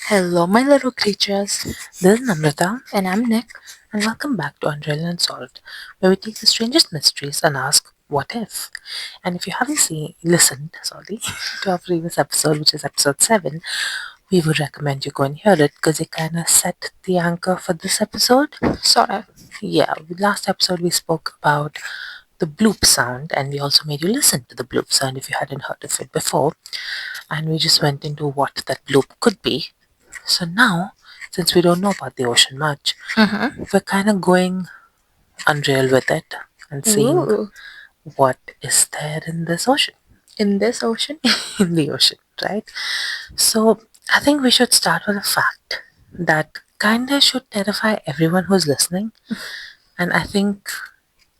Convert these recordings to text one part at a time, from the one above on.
Hello, my little creatures. This is Namrata, And I'm Nick. and welcome back to Unsolved, where we take the strangest mysteries and ask, "What if?" And if you haven't listened, to our previous episode, which is episode 7, we would recommend you go and hear it because it kind of set the anchor for this episode. Sort of. Yeah, last episode we spoke about the bloop sound, and we also made you listen to the bloop sound if you hadn't heard of it before. And we just went into what that bloop could be. So now, since we don't know about the ocean much, Mm-hmm. we're kind of going unreal with it and seeing Ooh. what is there in this ocean, In this ocean? in the ocean, right? So I think we should start with a fact that kind of should terrify everyone who's listening. And I think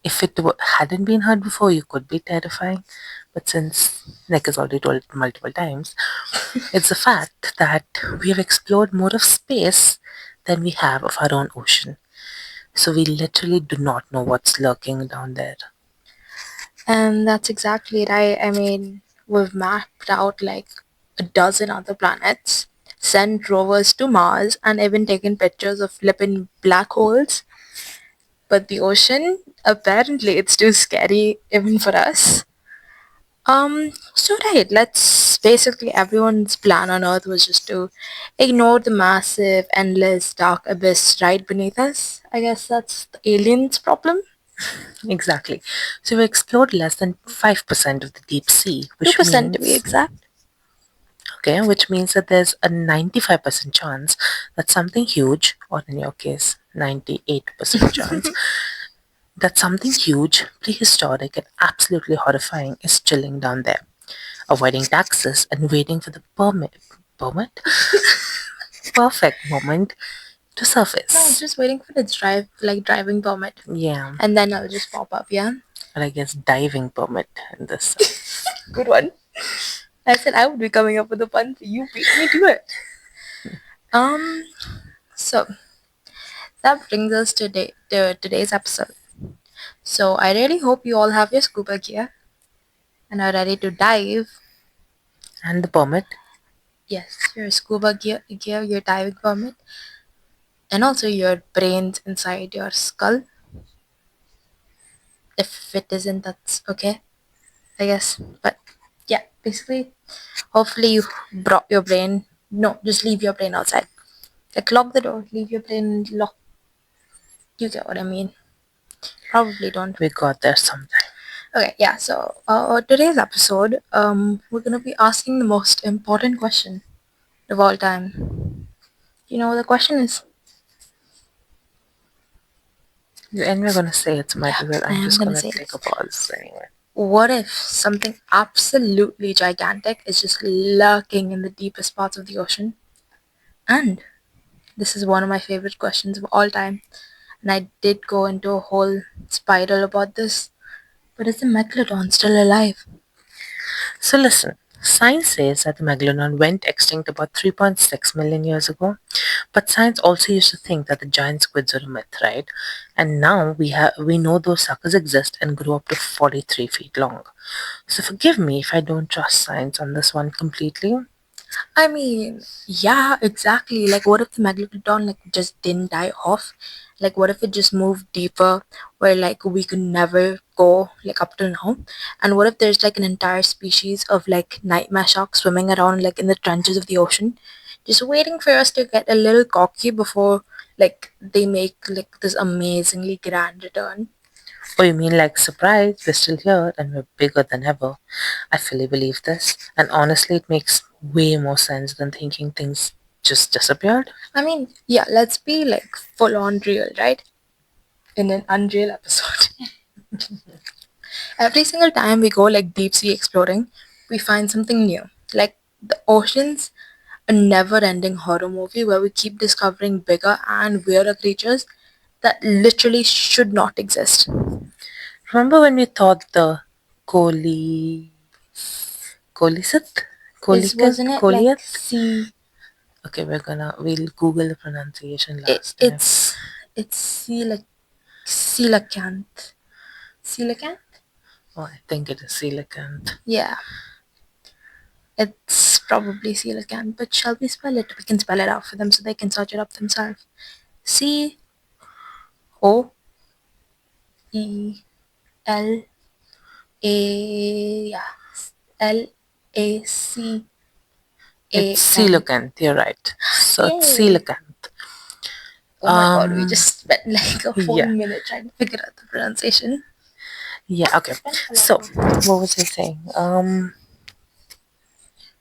if it hadn't been heard before, you could be terrifying. But since Nick has already told it multiple times, it's the fact that we have explored more of space than we have of our own ocean. So we literally do not know what's lurking down there. And that's exactly right. I mean, we've mapped out like a dozen other planets, sent rovers to Mars, and even taken pictures of flipping black holes. But the ocean, apparently, it's too scary even for us. So right, let's basically everyone's plan on Earth was just to ignore the massive, endless, dark abyss right beneath us. I guess that's the aliens' problem. Exactly. So we explored less than 5% of the deep sea, which 2% to be means, exact. that there's a 95% chance that something huge, or in your case, 98% chance, that something huge, prehistoric, and absolutely horrifying is chilling down there, avoiding taxes and waiting for the permit? Perfect moment to No, surface. just waiting for the driving permit, Yeah, and then I'll just pop up. Yeah, but I guess diving permit in this sense. good one. I said I would be coming up with a pun, so you beat me to it. Um, so that brings us to today's episode. So I really hope you all have your scuba gear and are ready to dive. And the permit. Yes, your gear, your diving permit, and also your brains inside your skull. If it isn't, that's okay, I guess. But yeah, basically, hopefully you brought your brain. No, just leave your brain outside. Like lock the door, leave your brain locked. You get what I mean? Probably don't. We got there sometime. Okay, yeah. So today's episode, we're gonna be asking the most important question of all time. You know what the question is? And we're gonna say it, so might Yeah, as well. I I'm am just gonna gonna say take a this. pause anyway. What if something absolutely gigantic is just lurking in the deepest parts of the ocean? And this is one of my favorite questions of all time, and I did go into a whole spiral about this. But is the Megalodon still alive? So listen, science says that the Megalodon went extinct about 3.6 million years ago, but science also used to think that the giant squids are a myth, right? And now we know those suckers exist and grow up to 43 feet long. So forgive me if I don't trust science on this one completely. I mean, yeah, exactly. Like, what if the Megalodon like just didn't die off? Like, what if it just moved deeper, where like we could never go like up till now? And what if there's like an entire species of like nightmare sharks swimming around like in the trenches of the ocean, just waiting for us to get a little cocky before like they make like this amazingly grand return? Oh, you mean like surprise? We're still here and we're bigger than ever. I fully believe this, and honestly, it makes way more sense than thinking things just disappeared. I mean, yeah, let's be like full on real, right? In an unreal episode. Every single time we go like deep sea exploring, we find something new. Like the oceans, a never ending horror movie where we keep discovering bigger and weirder creatures that literally should not exist. Remember when we thought the Koli Kolisat? Kolikat? Wasn't it like Koliat? sea? Okay, we'll Google the pronunciation It, last time. it's it's coelacanth. Coelacanth? Oh, I think it is coelacanth. Yeah, it's Probably coelacanth, but shall we spell it? We can spell it out for them so they can search it up themselves. C O E L A, yeah, It's Lacanth. coelacanth. You're right. So it's Yay! coelacanth. Oh my god, we Um. just spent like a whole Yeah. minute trying to figure out the pronunciation. Yeah. Okay. Spent a lot So more time. what was I saying?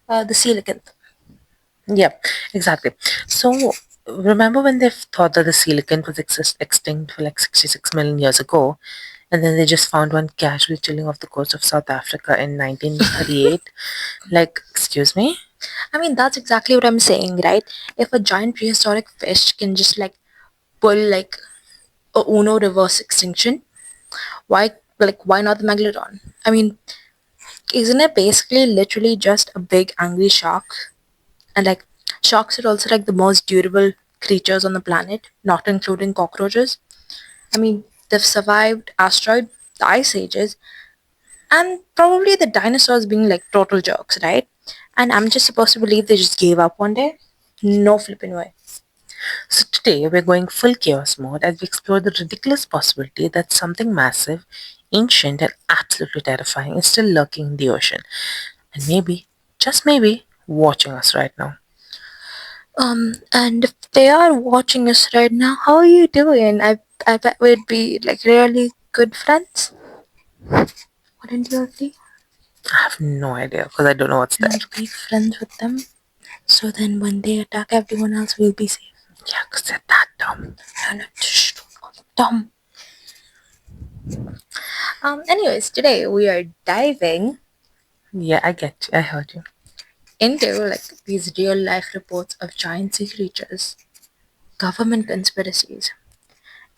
The coelacanth. Yeah. Exactly. So remember when they thought that the coelacanth was extinct for like 66 million years ago, and then they just found one casually chilling off the coast of South Africa in 1938? Like, excuse me? I mean, that's exactly what I'm saying, right? If a giant prehistoric fish can just like pull like a Uno reverse extinction, why not the Megalodon? I mean, isn't it basically literally just a big angry shark? And like sharks are also like the most durable creatures on the planet, not including cockroaches. I mean, they've survived asteroid, the ice ages, and probably the dinosaurs being like total jerks, right? And I'm just supposed to believe they just gave up one day? No flipping way. So today we're going full chaos mode as we explore the ridiculous possibility that something massive, ancient, and absolutely terrifying is still lurking in the ocean. And maybe, just maybe, watching us right now. And if they are watching us right now, how are you doing? I bet we'd be like really good friends. Wouldn't you agree? I have no idea because I don't know what's there. Like be friends with them. So then when they attack everyone else, we'll be safe. Yeah, because they're that dumb. No, no, shh, don't call them dumb. Anyways, today we are diving Yeah, I get you. I heard you. into like these real life reports of giant sea creatures, government conspiracies,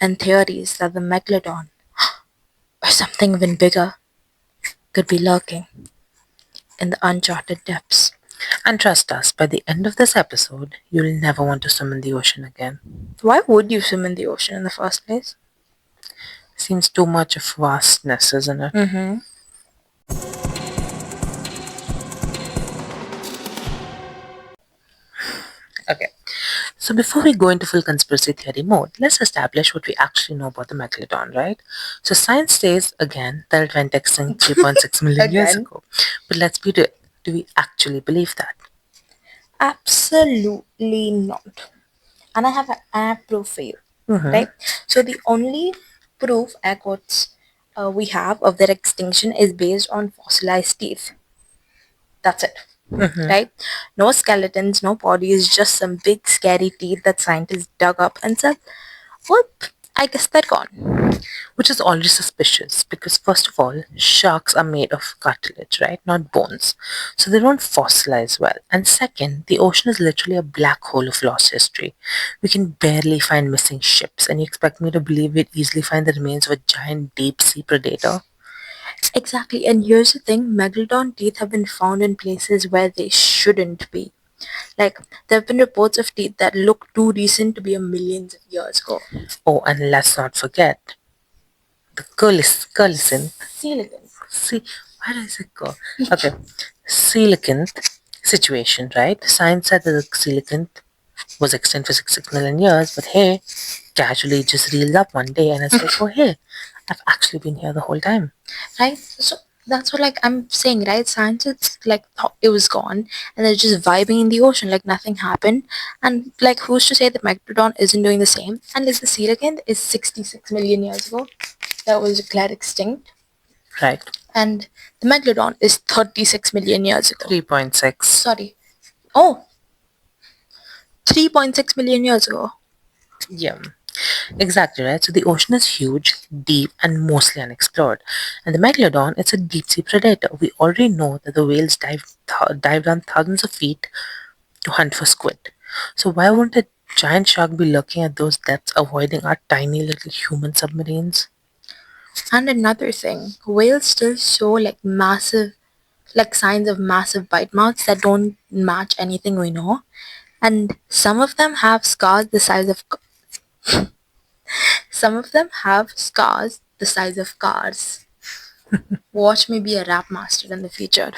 and theories that the Megalodon or something even bigger could be lurking in the uncharted depths. And trust us, by the end of this episode, you'll never want to swim in the ocean again. Why would you swim in the ocean in the first place? Seems too much of vastness, isn't it? Mm-hmm. Okay. So before we go into full conspiracy theory mode, let's establish what we actually know about the Megalodon, right? So science says again that it went extinct 3.6 million years Again, ago. But let's be real. Do we actually believe that? absolutely not. And I have proof for you, Mm-hmm. right? So the only proof air quotes we have of their extinction is based on fossilized teeth. That's it, Mm-hmm. right? No skeletons, no bodies, just some big scary teeth that scientists dug up and said, "Whoop, I guess they're gone." Which is already suspicious because, first of all, sharks are made of cartilage, right? Not bones. So they don't fossilize well. And second, the ocean is literally a black hole of lost history. We can barely find missing ships, and you expect me to believe we'd easily find the remains of a giant deep sea predator? Exactly, and here's the thing: megalodon teeth have been found in places where they shouldn't be. Like there have been reports of teeth that look too recent to be a millions of years ago. Oh, and let's not forget the coelacanth. Silicon. See, why does it go? Okay, coelacanth situation, right? Science said that the coelacanth was extinct for 6 million years, but hey, casually just reeled up one day and it's like, oh hey, I've actually been here the whole time. Right? So that's what like I'm saying, right? Scientists like thought it was gone and they're just vibing in the ocean like nothing happened. And like who's to say that Megalodon isn't doing the same? And like the coelacanth is 66 million years ago. That was declared extinct. Right. And the Megalodon is 36 million years ago. 3.6. Sorry. Oh, 3.6 million years ago. Yeah. Exactly right. So the ocean is huge, deep, and mostly unexplored. And the megalodon, it's a deep sea predator. We already know that the whales dive down thousands of feet to hunt for squid. So why wouldn't a giant shark be looking at those depths, avoiding our tiny little human submarines? And another thing, whales still show like signs of massive bite marks that don't match anything we know. And some of them have scars the size of cars. Watch me be a rap master in the future,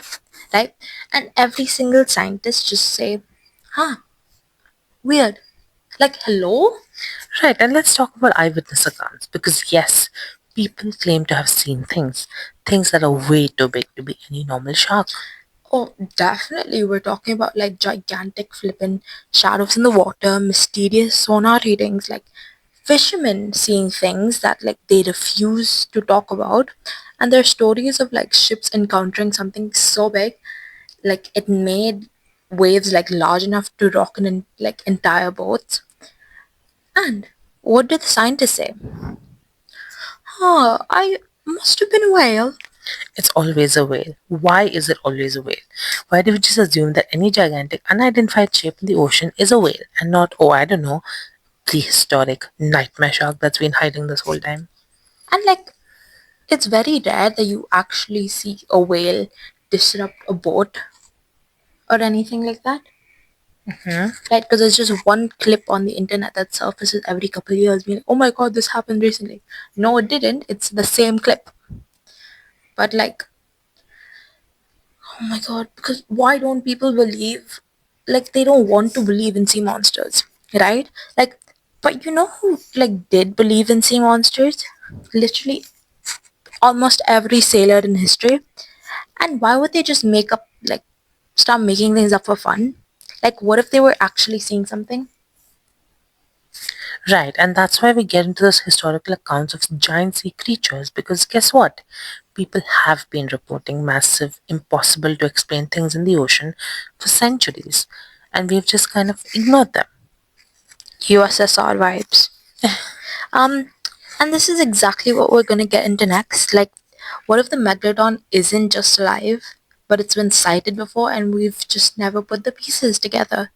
right? And every single scientist just say, huh, weird. Like, hello? Right, and let's talk about eyewitness accounts because, yes, people claim to have seen things that are way too big to be any normal shark. Oh, definitely. We're talking about like gigantic flippin' shadows in the water, mysterious sonar readings, like fishermen seeing things that like they refuse to talk about. And there are stories of like ships encountering something so big, like it made waves like large enough to rock like entire boats. And what did the scientists say? I must have been a whale. It's always a whale. Why is it always a whale? Why do we just assume that any gigantic, unidentified shape in the ocean is a whale and not, oh, I don't know, prehistoric nightmare shark that's been hiding this whole time? And like it's very rare that you actually see a whale disrupt a boat or anything like that, right? Because there's just one clip on the internet that surfaces every couple of years being, oh my god, this happened recently. No, it didn't. It's the same clip. But like, oh my god, because why don't people believe, like, they don't want to believe in sea monsters, right? Like, but you know who, like, did believe in sea monsters? Literally almost every sailor in history. And why would they just make up, like, start making things up for fun? Like, what if they were actually seeing something? Right, and that's why we get into those historical accounts of giant sea creatures because guess what? People have been reporting massive, impossible to explain things in the ocean for centuries, and we've just kind of ignored them. USSR vibes. Um, and this is exactly what we're gonna get into next. Like, what if the Megalodon isn't just alive, but it's been sighted before and we've just never put the pieces together?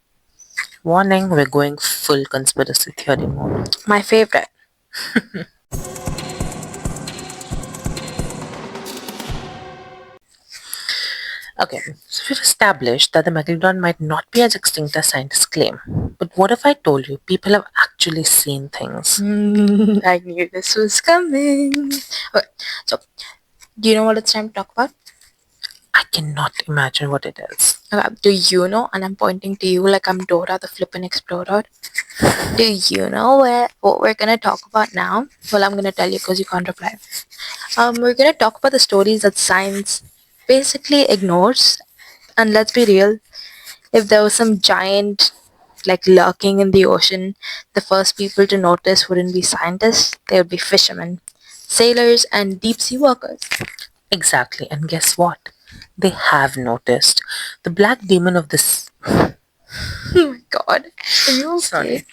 Warning, we're going full conspiracy theory mode. My favorite. Okay, so we've established that the Megalodon might not be as extinct as scientists claim. But what if I told you people have actually seen things? I knew this was coming. Okay, so do you know what it's time to talk about? I cannot imagine what it is. Okay, do you know? And I'm pointing to you like I'm Dora the Flippin' Explorer. Do you know what we're gonna talk about now? Well, I'm gonna tell you because you can't reply. We're gonna talk about the stories that science basically ignores. And let's be real, if there was some giant like lurking in the ocean, the first people to notice wouldn't be scientists, they would be fishermen, sailors, and deep sea workers. Exactly, and guess what? They have noticed. The black demon of this. Oh my god, are you okay? Sorry.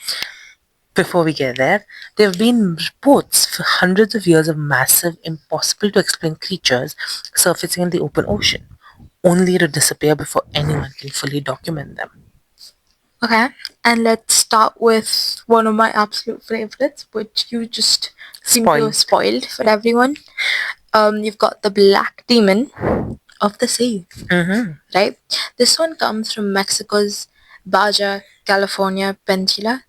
Before we get there, there have been reports for hundreds of years of massive, impossible to explain creatures surfacing in the open ocean, only to disappear before anyone can fully document them. Okay, and let's start with one of my absolute favorites, which you just seem to have Spoiled. spoiled for everyone. You've got the black demon of the sea, right? This one comes from Mexico's Baja California Peninsula,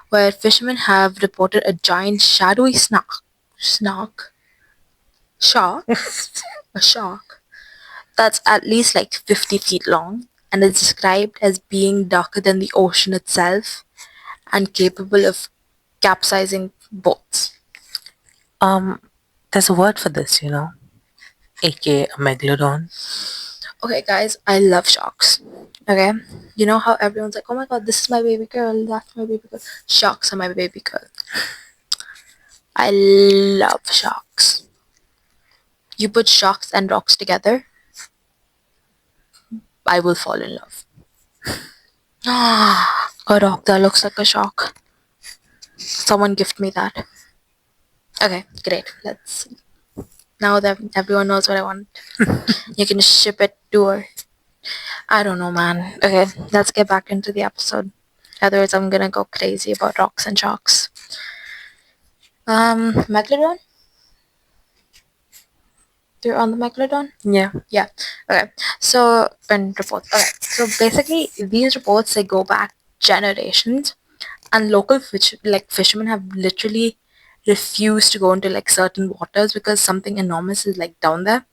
where fishermen have reported a giant shadowy shark, a shark that's at least like 50 feet long and is described as being darker than the ocean itself and capable of capsizing boats. Um, there's a word for this, aka a megalodon. Okay, guys, I love sharks. Okay, you know how everyone's like, "Oh my god, this is my baby girl, that's my baby girl." Sharks are my baby girl. I love sharks. You put sharks and rocks together, I will fall in love. A rock that looks like a shark. Someone gift me that. Okay, great. Let's. Now that everyone knows what I want, you can just ship it to her. I don't know, man. Okay, let's get back into the episode. Otherwise, I'm gonna go crazy about rocks and sharks. Megalodon? You're on the Megalodon? Yeah. Yeah. Okay. So, and reports. Okay. So basically, these reports they go back generations, and local fishermen have literally refuse to go into like certain waters because something enormous is like down there.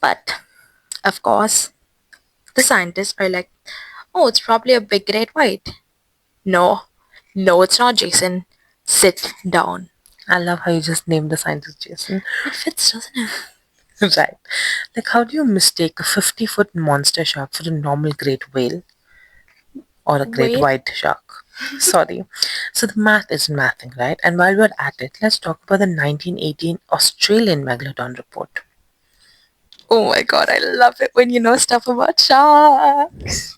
But of course, the scientists are like, oh, it's probably a big great white. No, no, it's not, Jason. Sit down. I love how you just named the scientist Jason. It fits, doesn't it? Right. Like, how do you mistake a 50-foot monster shark for a normal great whale or a great Wait. white shark? Sorry. So the math is mathing, right? And while we're at it, let's talk about the 1918 Australian Megalodon report. Oh my god, I love it when you know stuff about sharks.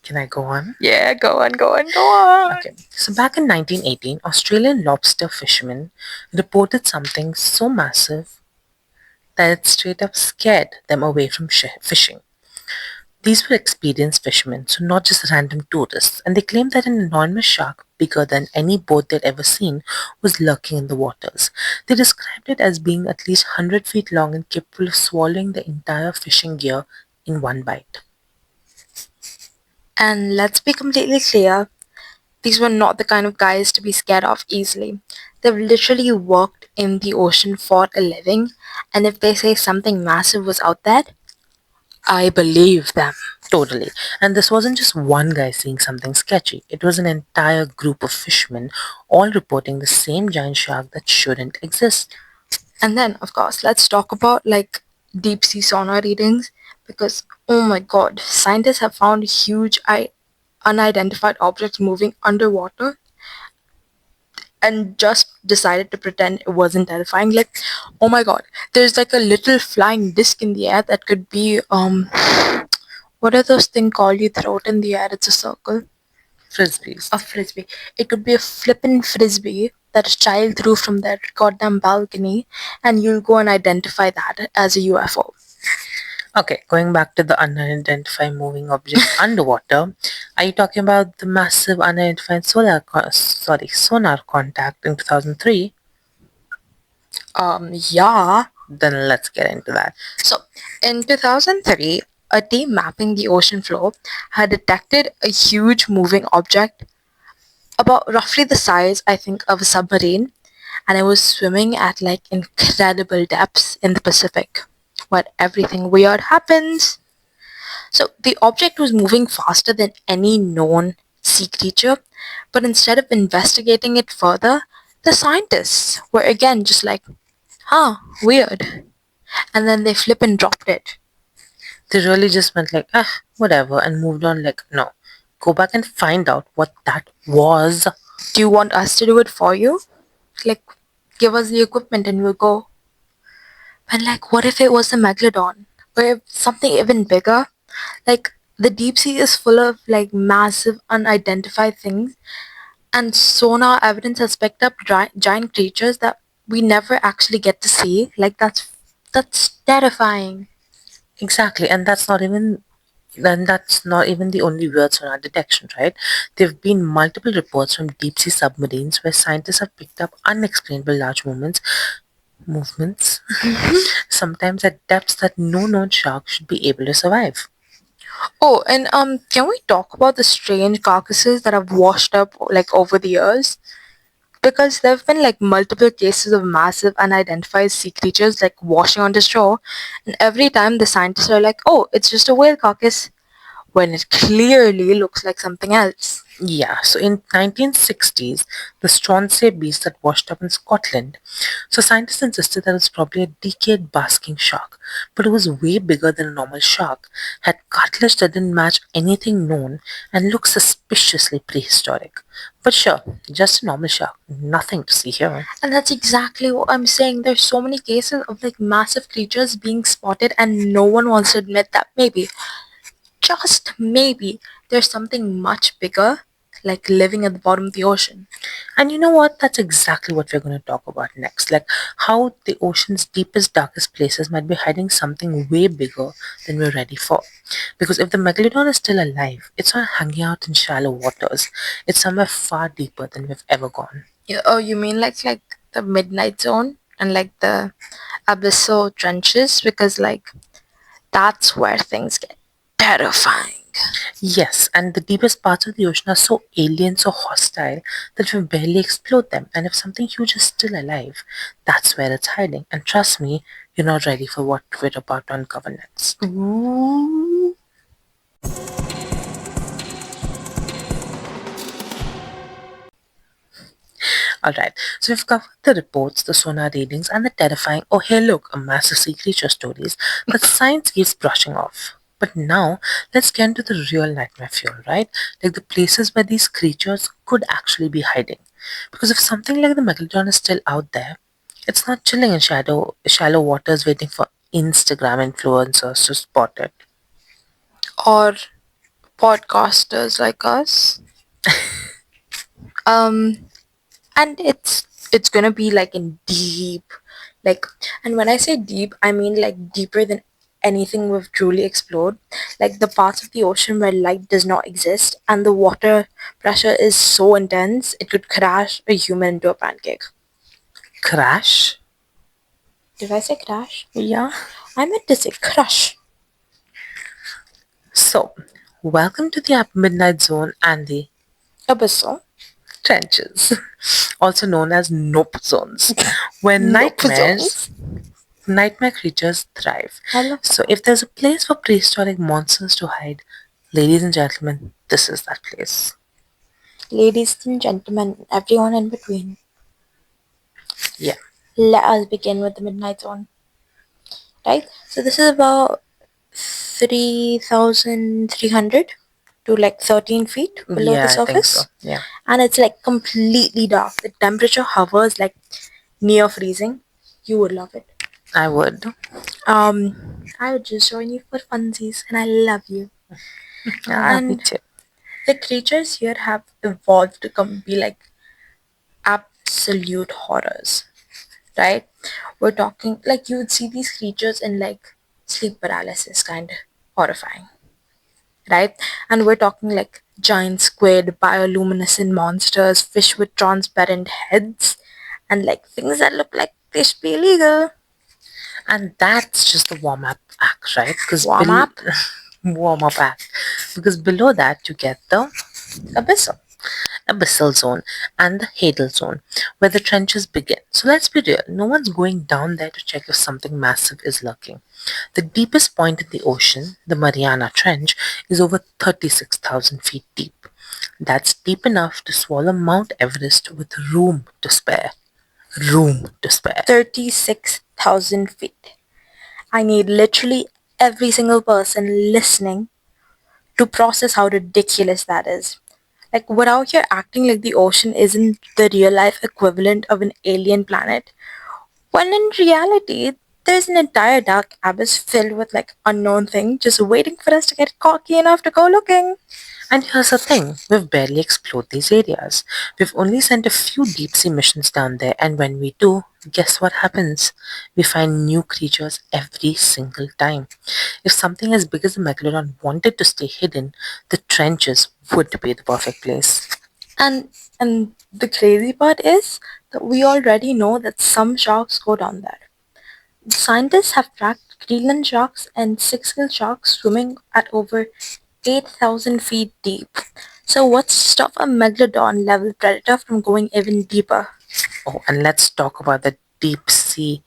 Can I go on? Yeah, go on, go on, go on. Okay. So back in 1918, Australian lobster fishermen reported something so massive that it straight up scared them away from fishing. These were experienced fishermen, so not just random tourists, and they claimed that an enormous shark, bigger than any boat they'd ever seen, was lurking in the waters. They described it as being at least 100 feet long and capable of swallowing the entire fishing gear in one bite. And let's be completely clear, these were not the kind of guys to be scared of easily. They've literally worked in the ocean for a living, and if they say something massive was out there, I believe them. Totally. And this wasn't just one guy seeing something sketchy. It was an entire group of fishermen all reporting the same giant shark that shouldn't exist. And then, of course, let's talk about like deep sea sonar readings because, oh my god, scientists have found huge unidentified objects moving underwater and just decided to pretend it wasn't terrifying. Like, oh my god, there's like a little flying disc in the air that could be, what are those things called you throw it in the air? It's a circle. Frisbees. A frisbee. It could be a flippin' frisbee that a child threw from their goddamn balcony, and you'll go and identify that as a UFO. Okay, going back to the unidentified moving object underwater, are you talking about the massive unidentified sonar contact in 2003? Yeah. Then let's get into that. So, in 2003, a team mapping the ocean floor had detected a huge moving object about roughly the size, I think, of a submarine, and it was swimming at like incredible depths in the Pacific, where everything weird happens. So the object was moving faster than any known sea creature, but instead of investigating it further, the scientists were again just like, huh, weird. And then they flip and dropped it. They really just went like, ah, whatever, and moved on like, no. Go back and find out what that was. Do you want us to do it for you? Like, give us the equipment and we'll go. And like, what if it was a megalodon? Or if something even bigger? Like, the deep sea is full of like massive unidentified things, and sonar evidence has picked up giant creatures that we never actually get to see. Like, that's terrifying. Exactly, and that's not even the only weird sonar detection, right? There have been multiple reports from deep sea submarines where scientists have picked up unexplainable large movements, sometimes at depths that no known shark should be able to survive. Oh, and can we talk about the strange carcasses that have washed up like over the years? Because there have been like multiple cases of massive unidentified sea creatures like washing on the shore, and every time the scientists are like, "Oh, it's just a whale carcass," when it clearly looks like something else. Yeah, so in 1960s, the Stronsay beast that washed up in Scotland. So scientists insisted that it was probably a decayed basking shark, but it was way bigger than a normal shark, had cartilage that didn't match anything known, and looked suspiciously prehistoric. But sure, just a normal shark, nothing to see here. And that's exactly what I'm saying. There's so many cases of like massive creatures being spotted, and no one wants to admit that maybe, just maybe, there's something much bigger, like living at the bottom of the ocean. And you know what? That's exactly what we're going to talk about next. Like how the ocean's deepest, darkest places might be hiding something way bigger than we're ready for. Because if the Megalodon is still alive, it's not hanging out in shallow waters. It's somewhere far deeper than we've ever gone. Oh, you mean like the midnight zone and like the abyssal trenches? Because like that's where things get terrifying. Yes, and the deepest parts of the ocean are so alien, so hostile that we barely explore them. And if something huge is still alive, that's where it's hiding. And trust me, you're not ready for what we're about to uncover next. Ooh. Alright, so we've covered the reports, the sonar readings, and the terrifying, oh hey look, a massive sea creature stories that science keeps brushing off. But now, let's get into the real nightmare fuel, right? Like the places where these creatures could actually be hiding. Because if something like the Megalodon is still out there, it's not chilling in shallow waters waiting for Instagram influencers to spot it. Or podcasters like us. Um, and it's gonna be like in deep, like, and when I say deep, I mean like deeper than anything we've truly explored, like the parts of the ocean where light does not exist and the water pressure is so intense it could crash a human into a pancake. Crash? Did I say crash? Yeah. I meant to say crush. So, welcome to the Midnight Zone and the Abyssal. trenches, also known as nope zones, where Nope zones. nightmare creatures thrive. I love So that. if there's a place for prehistoric monsters to hide, ladies and gentlemen, this is that place. Ladies and gentlemen, everyone in between, Yeah. let us begin with the Midnight Zone. Right? So this is about 3,300 to like 13 feet below the Yeah, I think so. surface. Yeah. And it's like completely dark. The temperature hovers like near freezing. You would love it. I would. I would just join you for funsies and I love you. Ah, me And too. the creatures here have evolved to be like absolute horrors, right? We're talking like you would see these creatures in like sleep paralysis, kind of horrifying, right? And we're talking like giant squid, bioluminescent monsters, fish with transparent heads, and like things that look like they should be illegal. And that's just the warm up act, right? Warm up, Warm up act. Because below that you get the abyssal zone and the hadal zone, where the trenches begin. So let's be real, no one's going down there to check if something massive is lurking. The deepest point in the ocean, the Mariana Trench, is over 36,000 feet deep. That's deep enough to swallow Mount Everest with room to spare. Room to spare. 36,000 feet. I need literally every single person listening to process how ridiculous that is. Like, we're out here acting like the ocean isn't the real life equivalent of an alien planet, when in reality, there's an entire dark abyss filled with like unknown things just waiting for us to get cocky enough to go looking. And here's the thing, we've barely explored these areas. We've only sent a few deep sea missions down there, and when we do, guess what happens? We find new creatures every single time. If something as big as a megalodon wanted to stay hidden, the trenches would be the perfect place. And the crazy part is that we already know that some sharks go down there. Scientists have tracked Greenland sharks and six-gill sharks swimming at over 8,000 feet deep. So what's to stop a megalodon level predator from going even deeper? Oh, and let's talk about the deep sea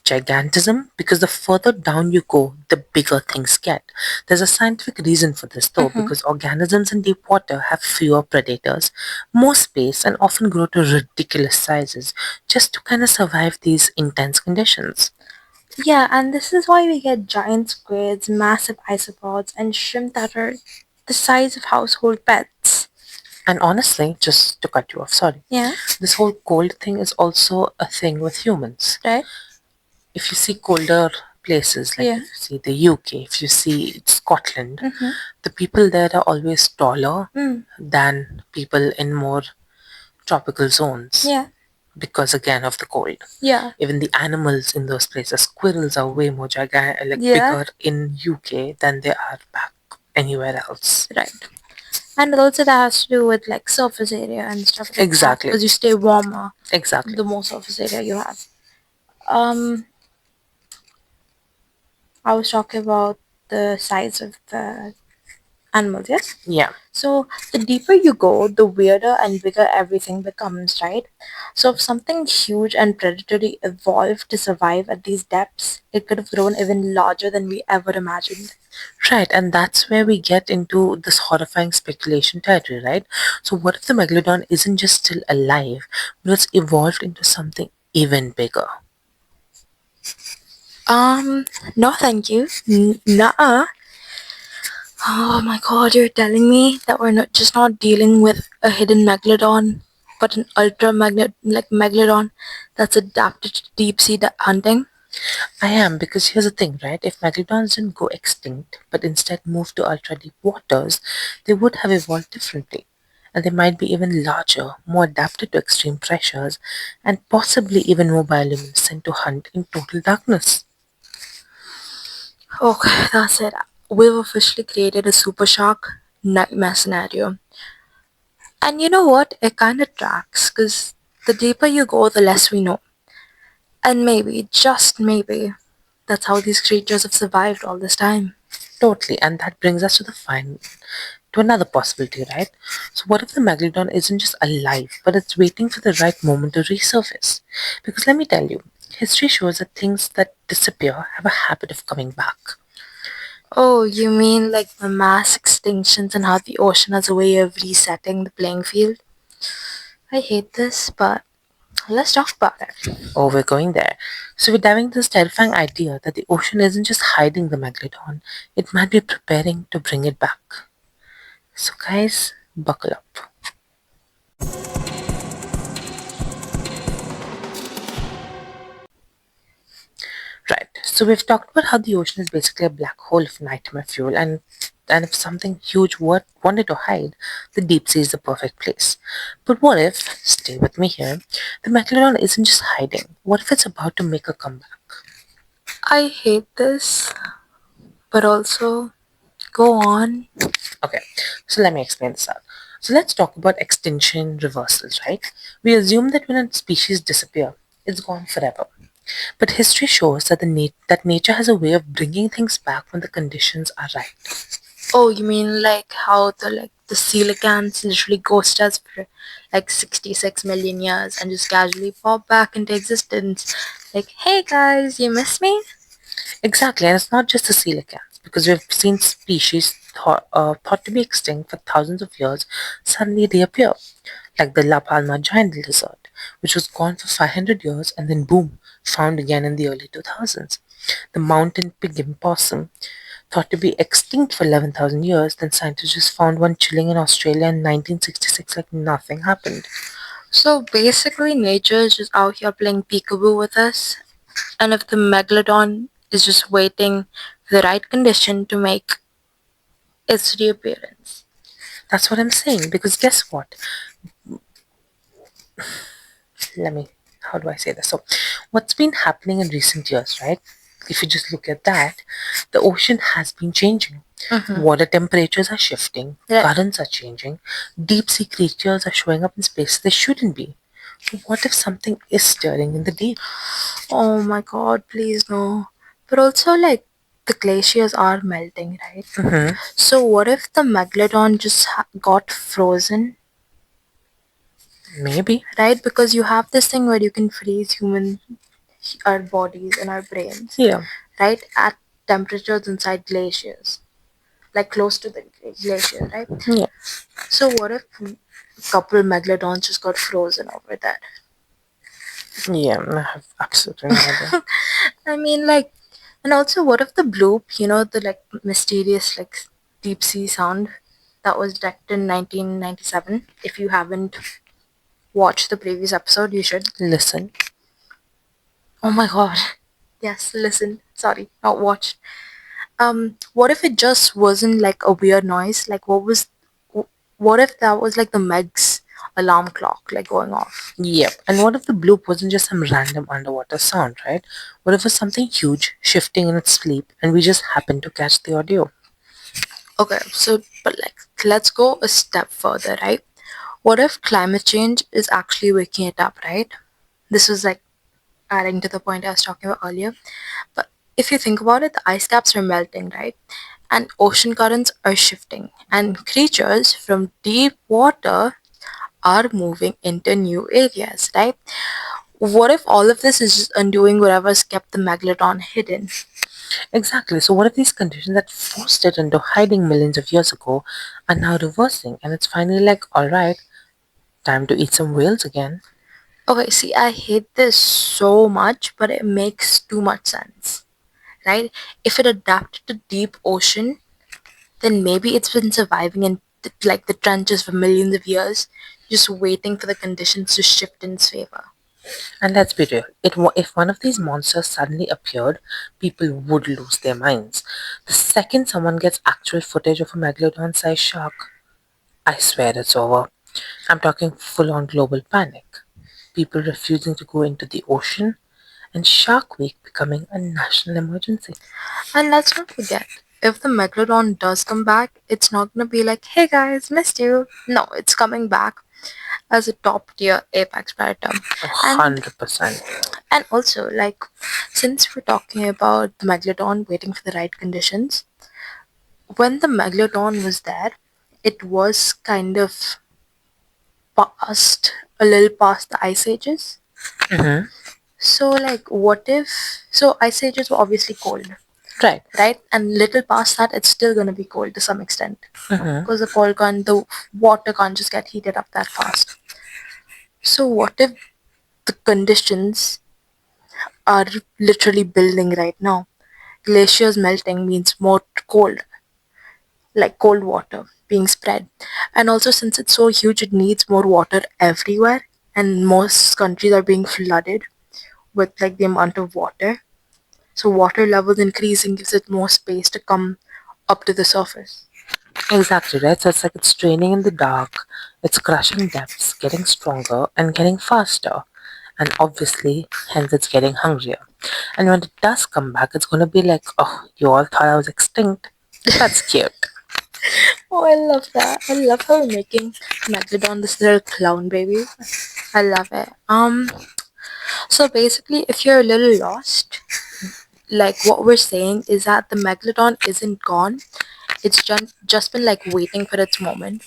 gigantism, because the further down you go, the bigger things get. There's a scientific reason for this though, because organisms in deep water have fewer predators, more space, and often grow to ridiculous sizes just to kind of survive these intense conditions. Yeah, and this is why we get giant squids, massive isopods, and shrimp that are the size of household pets. And honestly, just to cut you off, sorry, Yeah, this whole cold thing is also a thing with humans. right? If you see colder places, like Yeah. if you see the UK, if you see Scotland, Mm-hmm. the people there are always taller Mm. than people in more tropical zones Yeah. because again of the cold. Yeah. Even the animals in those places, squirrels are way more gigantic, like Yeah. bigger in UK than they are back anywhere else. Right. And also that has to do with like surface area and stuff like that Exactly, because you stay warmer exactly. the more surface area you have. Um, I was talking about the size of the Animals, yes? Yeah. So the deeper you go, the weirder and bigger everything becomes, right? So if something huge and predatory evolved to survive at these depths, it could have grown even larger than we ever imagined. Right, and that's where we get into this horrifying speculation territory, right? So, what if the Megalodon isn't just still alive, but it's evolved into something even bigger? Um, no thank you. Nuh-uh. Oh my god, you're telling me that we're not just not dealing with a hidden megalodon, but an ultra like megalodon that's adapted to deep sea hunting? I am, because here's the thing, right? If Megalodons didn't go extinct, but instead moved to ultra deep waters, they would have evolved differently. And they might be even larger, more adapted to extreme pressures, and possibly even more bioluminescent to hunt in total darkness. Okay, that's it. We've officially created a super shark nightmare scenario. And you know what? It kind of tracks, because the deeper you go, the less we know. And maybe, just maybe, that's how these creatures have survived all this time. Totally, and that brings us to another possibility, right? So, what if the Megalodon isn't just alive, but it's waiting for the right moment to resurface? Because let me tell you, history shows that things that disappear have a habit of coming back. Oh, you mean like the mass extinctions and how the ocean has a way of resetting the playing field? I hate this, but let's talk about it. Oh, we're going there. So, we're diving into this terrifying idea that the ocean isn't just hiding the Megalodon, it might be preparing to bring it back. So, guys, buckle up. Right. So we've talked about how the ocean is basically a black hole of nightmare fuel, and if something huge wanted to hide, the deep sea is the perfect place. But what if, stay with me here, the Megalodon isn't just hiding? What if it's about to make a comeback? I hate this, but also go on. Okay, so let me explain this out. So let's talk about extinction reversals, right? We assume that when a species disappears, it's gone forever. But history shows that that nature has a way of bringing things back when the conditions are right. Oh, you mean like how the coelacanths literally ghost us for like 66 million years and just casually pop back into existence? Like, hey guys, you miss me? Exactly, and it's not just the coelacanths, because we've seen species thought to be extinct for thousands of years suddenly reappear, like the La Palma giant lizard, which was gone for 500 years and then boom, found again in the early 2000s. The mountain pig possum, thought to be extinct for 11,000 years, then scientists just found one chilling in Australia in 1966 like nothing happened. So basically, nature is just out here playing peekaboo with us, and if the megalodon is just waiting for the right condition to make its reappearance. That's what I'm saying, because guess what? Let me, how do I say this? So, what's been happening in recent years, right? If you just look at that, the ocean has been changing. Water temperatures are shifting, Right. currents are changing, deep sea creatures are showing up in spaces they shouldn't be. What if something is stirring in the deep? Oh my god, please no. But also, like, the glaciers are melting, right? So, what if the megalodon just got frozen, Maybe. right? Because you have this thing where you can freeze our bodies and our brains, Yeah. right? At temperatures inside glaciers, like close to the glacier, right? Yeah. So, what if a couple megalodons just got frozen over there? Yeah. I have absolutely no idea. I mean, like, and also, what if the bloop, the like mysterious, like, deep sea sound that was detected in 1997? If you haven't watched the previous episode, you should. Listen. Oh my god. Yes, listen. Sorry, not watched. What if it just wasn't like a weird noise? Like, what if that was like the Meg's alarm clock, like going off? Yep. And what if the bloop wasn't just some random underwater sound, right? What if it was something huge, shifting in its sleep, and we just happened to catch the audio? Okay, so, but like, let's go a step further, right? What if climate change is actually waking it up, right? This was like adding to the point I was talking about earlier. But if you think about it, the ice caps are melting, right? and ocean currents are shifting, and creatures from deep water are moving into new areas, right? What if all of this is just undoing whatever's kept the Megalodon hidden? Exactly. So, what if these conditions that forced it into hiding millions of years ago are now reversing and it's finally like, alright, time to eat some whales again? Okay, see, I hate this so much, but it makes too much sense, right? If it adapted to deep ocean, then maybe it's been surviving in like the trenches for millions of years, just waiting for the conditions to shift in its favor. And let's be real, if one of these monsters suddenly appeared, people would lose their minds. The second someone gets actual footage of a megalodon sized shark, I swear it's over. I'm talking full on global panic. People refusing to go into the ocean, and Shark Week becoming a national emergency. And let's not forget, if the Megalodon does come back, it's not gonna be like, hey guys, missed you. No, it's coming back as a top tier apex predator. Oh, And 100%. and also like since we're talking about the Megalodon waiting for the right conditions, when the Megalodon was there, it was kind of past a little past the ice ages. Mm-hmm. So like what if so ice ages were obviously cold, Right. right? And little past that it's still gonna be cold to some extent. Mm-hmm. Because the water can't just get heated up that fast. So what if the conditions are literally building right now? Glaciers melting means more cold, like cold water being spread. And also since it's so huge it needs more water everywhere and most countries are being flooded with like the amount of water. So water levels increasing gives it more space to come up to the surface. Exactly, right? So it's like it's training in the dark, it's crushing depths, getting stronger, and getting faster. And obviously, hence it's getting hungrier. And when it does come back, it's gonna be like, oh, you all thought I was extinct? That's cute. Oh, I love that. I love how we're making Megalodon this little clown baby. I love it. So basically, if you're a little lost, like what we're saying is that the Megalodon isn't gone. It's just been like waiting for its moment.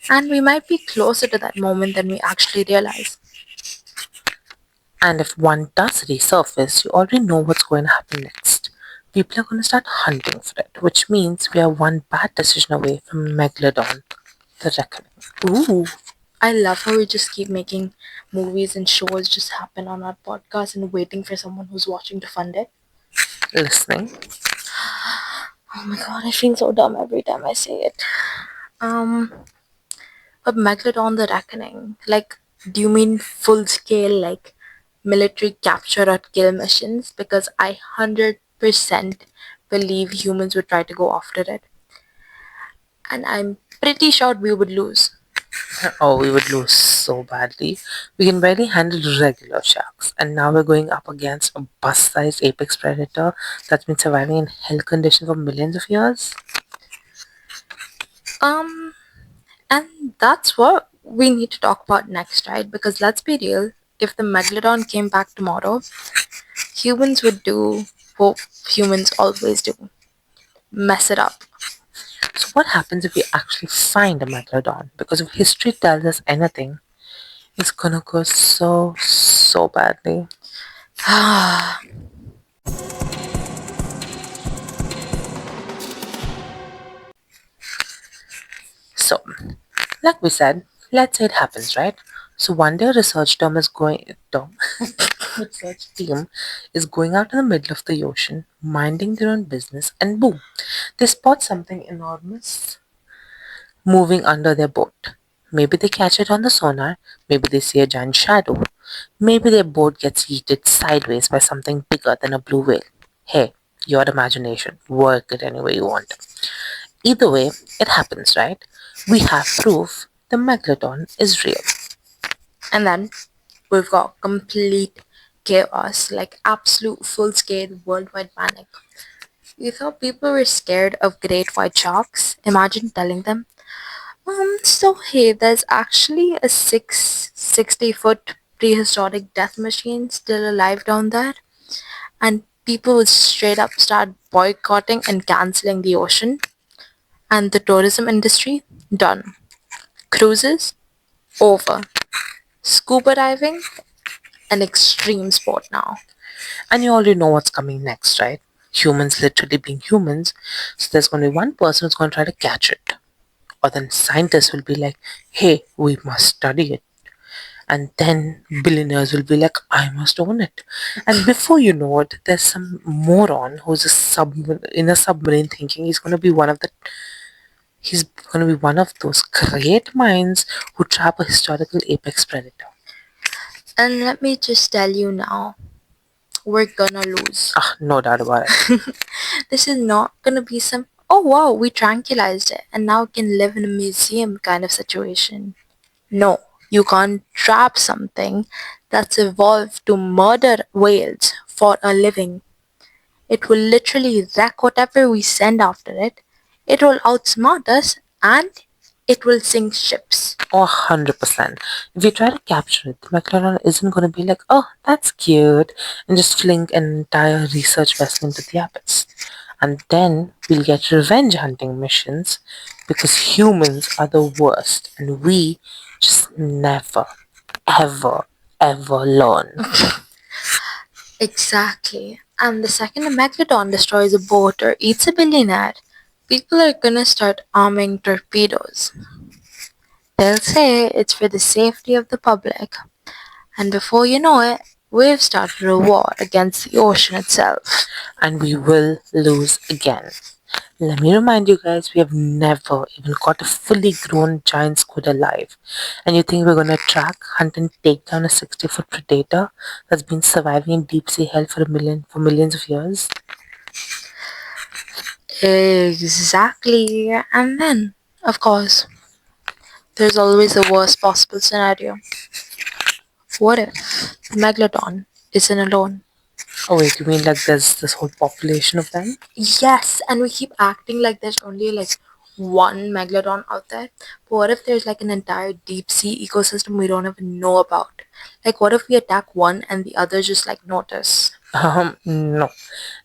And we might be closer to that moment than we actually realize. And if one does resurface, you already know what's going to happen next. People are going to start hunting for it, which means we are one bad decision away from Megalodon, the reckoning. Ooh. I love how we just keep making movies and shows just happen on our podcast and waiting for someone who's watching to fund it. Listening. Oh my god, I feel so dumb every time I say it. Um, but Megalodon the Reckoning, like, do you mean full scale, like, military capture or kill missions? Because I 100% believe humans would try to go after it. And I'm pretty sure we would lose. Oh, we would lose so badly. We can barely handle regular sharks, and now we're going up against a bus-sized apex predator that's been surviving in hell conditions for millions of years. Um, and that's what we need to talk about next, right? Because let's be real, if the Megalodon came back tomorrow, humans would do what humans always do mess it up. So, what happens if we actually find a megalodon? Because if history tells us anything, it's gonna go so badly. So, like we said, let's say it happens, right? So one day a research team is going out in the middle of the ocean, minding their own business, and boom, they spot something enormous moving under their boat. Maybe they catch it on the sonar, maybe they see a giant shadow, maybe their boat gets yeeted sideways by something bigger than a blue whale. Hey, your imagination, work it any way you want. Either way, it happens, right? We have proof the megalodon is real. And then we've got complete chaos, like absolute full scale worldwide panic. You thought people were scared of great white sharks? Imagine telling them, so hey, there's actually a 660 foot prehistoric death machine still alive down there, and People would straight up start boycotting and canceling the ocean. And the tourism industry, done. Cruises, over. Scuba diving, an extreme sport now. And you already know what's coming next, right? Humans literally being humans. So there's going to be one person who's going to try to catch it. Or then scientists will be like, hey, we must study it. And then billionaires will be like, I must own it. And before you know it, there's some moron who's in a submarine thinking he's going to be one of those great minds who trap a historical apex predator. And let me just tell you now, we're gonna lose. Ah, no doubt about it. This is not gonna be some, oh wow, we tranquilized it and now it can live in a museum kind of situation. No, you can't trap something that's evolved to murder whales for a living. It will literally wreck whatever we send after it. It will outsmart us and it will sink ships. Oh, 100%. If we try to capture it, the Megalodon isn't going to be like, oh, that's cute, and just fling an entire research vessel into the abyss. And then we'll get revenge hunting missions because humans are the worst and we just never, ever, ever learn. Exactly. And the second a Megalodon destroys a boat or eats a billionaire, people are gonna start arming torpedoes. They'll say it's for the safety of the public, and before you know it, we've started a war against the ocean itself. And we will lose again. Let me remind you guys, we have never even caught a fully grown giant squid alive. And you think we're gonna track, hunt, and take down a 60-foot predator that's been surviving in deep sea hell for millions of years? Exactly. And then, of course, there's always the worst possible scenario. What if the Megalodon isn't alone? Oh wait, you mean like there's this whole population of them? Yes, and we keep acting like there's only like one megalodon out there. But what if there's like an entire deep sea ecosystem we don't even know about? Like, what if we attack one and the others just like notice? No.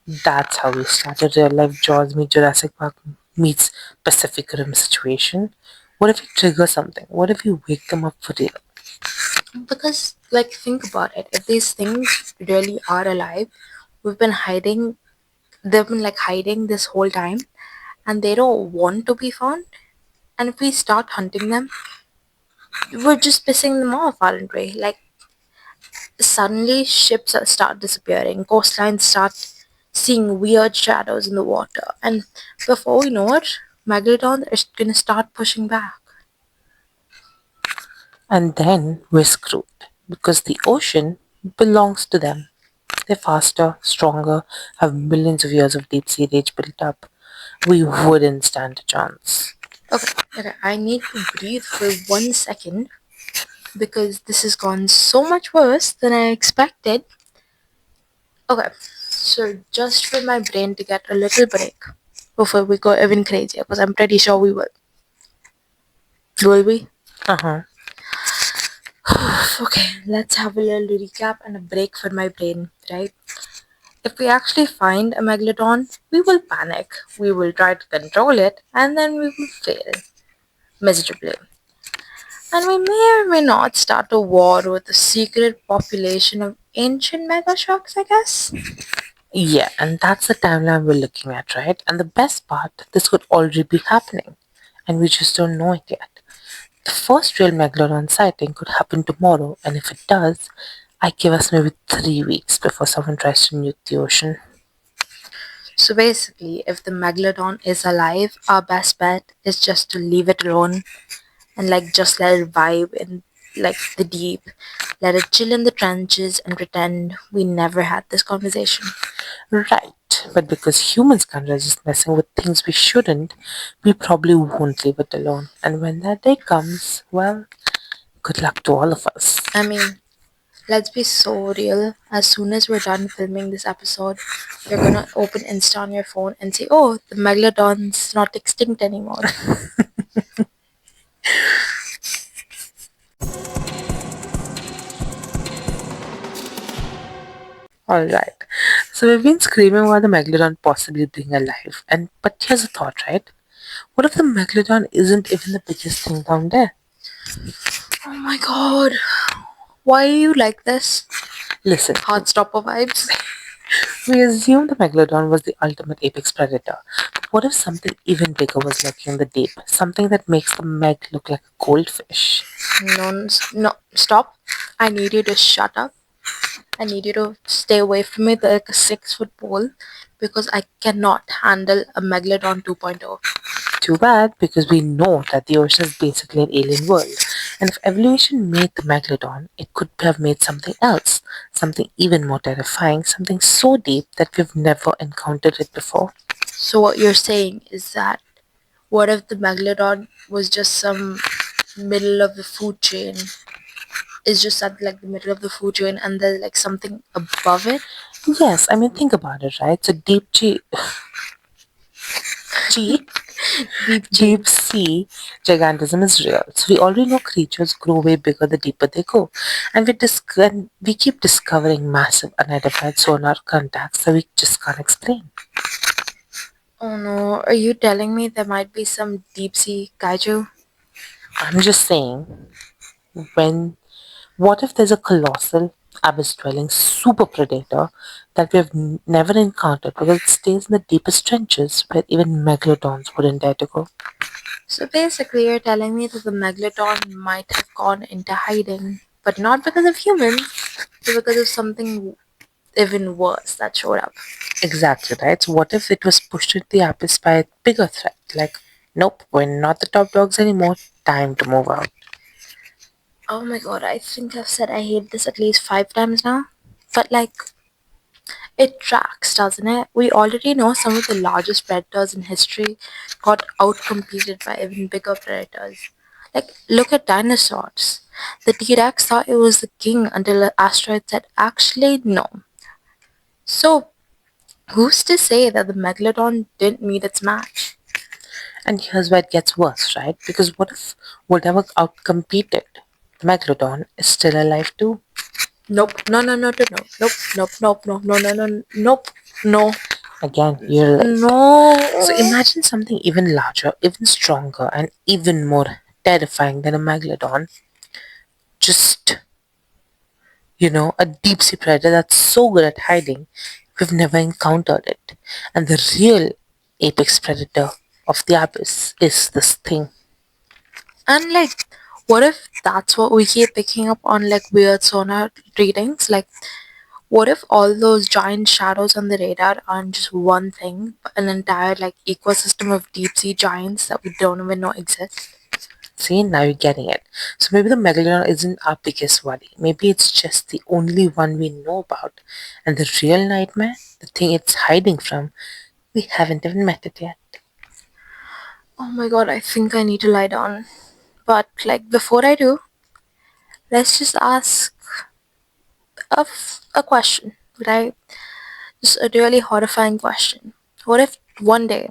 That's how we started real life Jaws meet Jurassic Park meets Pacific Rim situation. What if you trigger something? What if you wake them up for real? Because, like, think about it. If these things really are alive, we've been hiding, they've been like hiding this whole time, and they don't want to be found. And if we start hunting them, we're just pissing them off, aren't we? Like, suddenly ships start disappearing, coastlines start seeing weird shadows in the water, and before we know it, Megalodon is gonna start pushing back. And then we're screwed because the ocean belongs to them. They're faster, stronger, have millions of years of deep sea rage built up. We wouldn't stand a chance. Okay, I need to breathe for 1 second because this has gone so much worse than I expected. Okay, so just for my brain to get a little break before we go even crazier, because I'm pretty sure we will. Will we? Uh huh. Okay, let's have a little recap and a break for my brain, right? If we actually find a megalodon, we will panic, we will try to control it, and then we will fail miserably. And we may or may not start a war with a secret population of ancient mega sharks, I guess. Yeah, and that's the timeline we're looking at, right? And the best part, this could already be happening, and we just don't know it yet. The first real Megalodon sighting could happen tomorrow, and if it does, I give us maybe 3 weeks before someone tries to nuke the ocean. So basically, if the megalodon is alive, our best bet is just to leave it alone and like just let it vibe in like the deep, let it chill in the trenches and pretend we never had this conversation. Right, but because humans can't resist messing with things we shouldn't, we probably won't leave it alone. And when that day comes, well, good luck to all of us. I mean, let's be so real. As soon as we're done filming this episode, you're gonna open Insta on your phone and say, oh, the megalodon's not extinct anymore. Alright, So we've been screaming about the Megalodon possibly being alive, and but here's a thought, right? What if the Megalodon isn't even the biggest thing down there? Oh my god. Why are you like this? Listen, Heartstopper vibes? we assume the Megalodon was the ultimate apex predator. But what if something even bigger was lurking in the deep? Something that makes the Meg look like a goldfish. No, no, stop. I need you to shut up. I need you to stay away from me like a 6 foot pole because I cannot handle a Megalodon 2.0. Too bad, because we know that the ocean is basically an alien world. And if evolution made the Megalodon, it could have made something else, something even more terrifying, something so deep that we've never encountered it before. So, what you're saying is that what if the Megalodon was just some middle of the food chain? Is just at like the middle of the food chain and there's like something above it? Yes, I mean, think about it, right? So G, Deep G. deep sea gigantism is real. So we already know creatures grow way bigger the deeper they go. And we keep discovering massive unidentified sonar contacts that we just can't explain. Oh no, are you telling me there might be some deep sea kaiju? I'm just saying, when what if there's a colossal abyss dwelling super predator that we've never encountered because it stays in the deepest trenches where even megalodons wouldn't dare to go? So basically, you're telling me that the Megalodon might have gone into hiding, but not because of humans, but because of something even worse that showed up. Exactly, right? So what if it was pushed into the abyss by a bigger threat? Like, nope, we're not the top dogs anymore. Time to move out. Oh my god, I think I've said I hate this at least 5 times now. But like, it tracks, doesn't it? We already know some of the largest predators in history got outcompeted by even bigger predators. Like, look at dinosaurs. The T Rex thought it was the king until an asteroid said, actually, no. So, who's to say that the Megalodon didn't meet its match? And here's where it gets worse, right? Because what if whatever outcompeted the megalodon is still alive too? Nope, no, no, no, no, no, nope, nope, nope, no, no, no, no, nope, no, Again, you're alive. So no. imagine something even larger, even stronger, and even more terrifying than a megalodon. Just, a deep sea predator that's so good at hiding, we've never encountered it. And the real apex predator of the abyss is this thing. And like, what if that's what we keep picking up on like weird sonar readings? Like, what if all those giant shadows on the radar aren't just one thing, but an entire like ecosystem of deep sea giants that we don't even know exist? See, now you're getting it. So maybe the megalodon isn't our biggest worry. Maybe it's just the only one we know about. And the real nightmare, the thing it's hiding from, we haven't even met it yet. Oh my god, I think I need to lie down. But like before I do, let's just ask a question, right? Just a really horrifying question. What if one day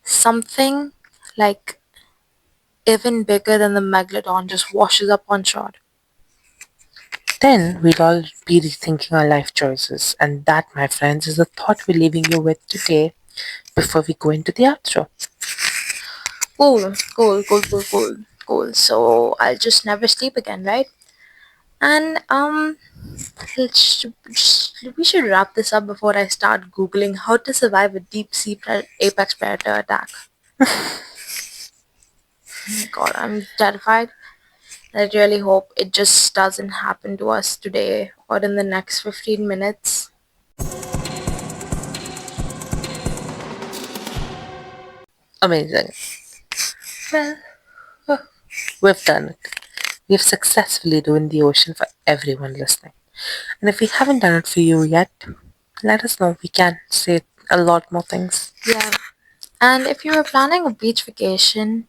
something like even bigger than the megalodon just washes up on shore? Then we'll all be rethinking our life choices. And that, my friends, is the thought we're leaving you with today before we go into the outro. Cool, cool, cool, cool, cool, cool. So I'll just never sleep again, right? And we should wrap this up before I start googling how to survive a deep sea apex predator attack. God, I'm terrified. I really hope it just doesn't happen to us today or in the next 15 minutes. Amazing. Well, we've done it. We've successfully ruined the ocean for everyone listening. And if we haven't done it for you yet, let us know. We can say a lot more things. Yeah. And if you were planning a beach vacation,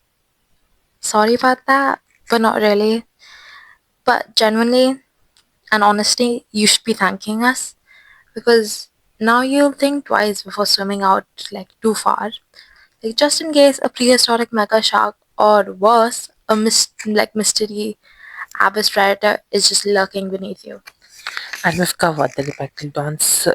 sorry about that, but not really. But genuinely and honestly, you should be thanking us because now you'll think twice before swimming out like too far. Like just in case a prehistoric mega shark or worse, a mystery abyss predator is just lurking beneath you. And we've covered the megalodons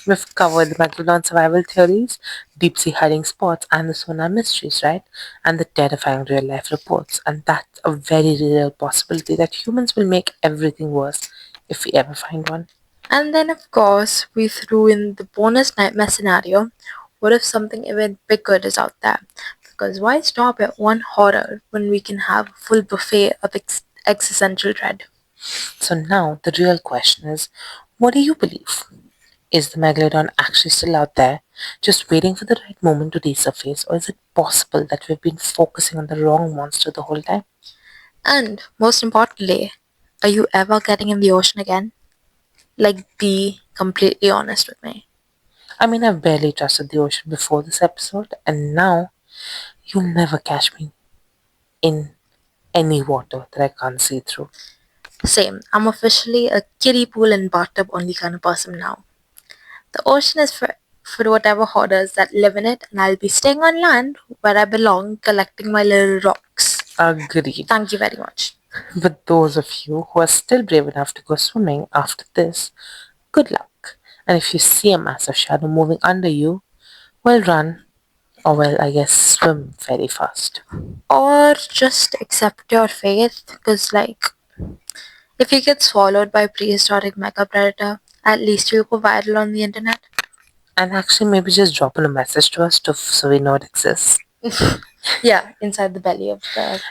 We've covered the Megalodon survival theories, deep sea hiding spots, and the sonar mysteries, right? And the terrifying real life reports. And that's a very real possibility that humans will make everything worse if we ever find one. And then, of course, we threw in the bonus nightmare scenario. What if something even bigger is out there? Because why stop at one horror when we can have a full buffet of existential dread? So now the real question is, what do you believe? Is the Megalodon actually still out there, just waiting for the right moment to resurface, or is it possible that we've been focusing on the wrong monster the whole time? And most importantly, are you ever getting in the ocean again? Like, be completely honest with me. I mean, I've barely trusted the ocean before this episode, and now you'll never catch me in any water that I can't see through. Same, I'm officially a kiddie pool and bathtub only kind of person now. The ocean is for whatever hoarders that live in it, and I'll be staying on land where I belong, collecting my little rocks. Agreed. Thank you very much. But those of you who are still brave enough to go swimming after this, good luck. And if you see a massive shadow moving under you, well, run, or well, I guess swim very fast. Or just accept your fate, because, like, if you get swallowed by a prehistoric mega predator, at least you'll go viral on the internet. And actually, maybe just drop in a message to us so we know it exists. Yeah, inside the belly of the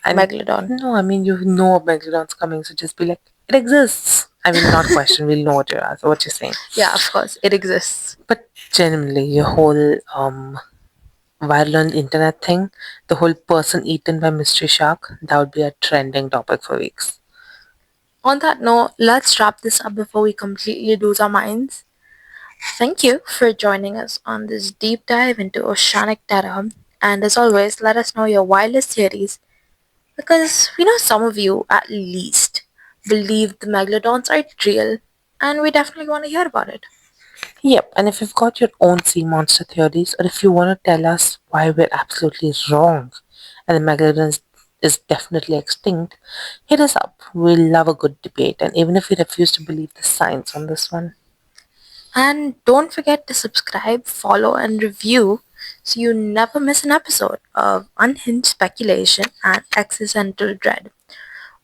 And Megalodon. no, I mean, you know a Megalodon's coming, so just be like, it exists. I mean, not question, we'll know what you're saying. Yeah, of course, it exists. But genuinely, your whole viral on the internet thing, the whole person eaten by mystery shark, that would be a trending topic for weeks. On that note, let's wrap this up before we completely lose our minds. Thank you for joining us on this deep dive into oceanic terror. And as always, let us know your wildest theories because we know some of you, at least, believe the megalodons are real, and we definitely want to hear about it. Yep, and if you've got your own sea monster theories, or if you want to tell us why we're absolutely wrong and the Megalodon is definitely extinct, hit us up. We'll love a good debate, and even if you refuse to believe the science on this one. And don't forget to subscribe, follow, and review so you never miss an episode of Unhinged Speculation and Existential Dread.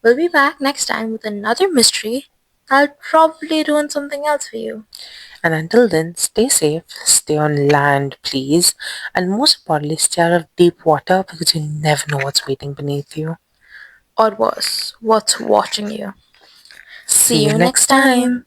We'll be back next time with another mystery. I'll probably ruin something else for you. And until then, stay safe, stay on land, please, and most importantly, stay out of deep water because you never know what's waiting beneath you. Or worse, what's watching you. See See you you next next time. time.